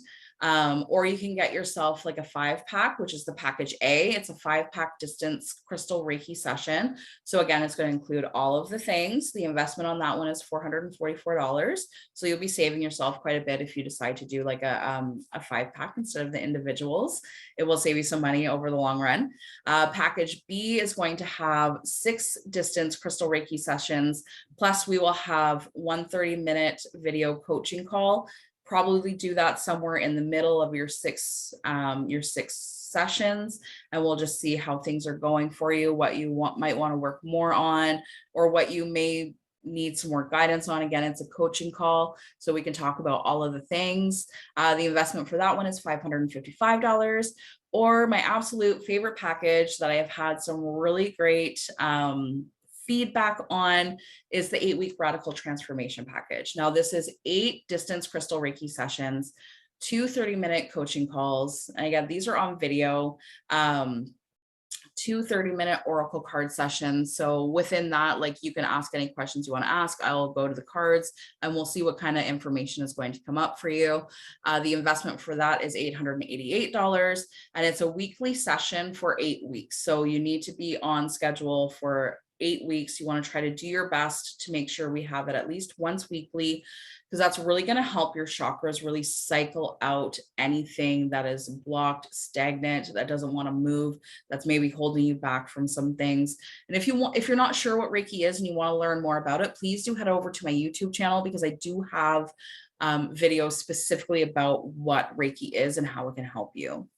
Or you can get yourself like a 5-pack, which is the package A. It's a 5-pack distance crystal Reiki session. So again, it's going to include all of the things. The investment on that one is $444. So you'll be saving yourself quite a bit if you decide to do like a 5-pack instead of the individuals. It will save you some money over the long run. Package B is going to have 6 distance crystal Reiki sessions. Plus we will have 1 30-minute video coaching call. Probably do that somewhere in the middle of your 6 sessions, and we'll just see how things are going for you, what you might want to work more on, or what you may need some more guidance on. Again, it's a coaching call, so we can talk about all of the things. The investment for that one is $555. Or my absolute favorite package that I have had some really great feedback on is the 8-week radical transformation package. Now this is 8 distance crystal Reiki sessions, 2 30-minute coaching calls. And again, these are on video, 2 2 30-minute oracle card sessions. So within that, like, you can ask any questions you want to ask. I'll go to the cards and we'll see what kind of information is going to come up for you. The investment for that is $888, and it's a weekly session for 8 weeks. So you need to be on schedule for 8 weeks. You want to try to do your best to make sure we have it at least once weekly, because that's really going to help your chakras really cycle out anything that is blocked, stagnant, that doesn't want to move, that's maybe holding you back from some things. And if you're not sure what Reiki is and you want to learn more about it, please do head over to my YouTube channel, because I do have videos specifically about what Reiki is and how it can help you.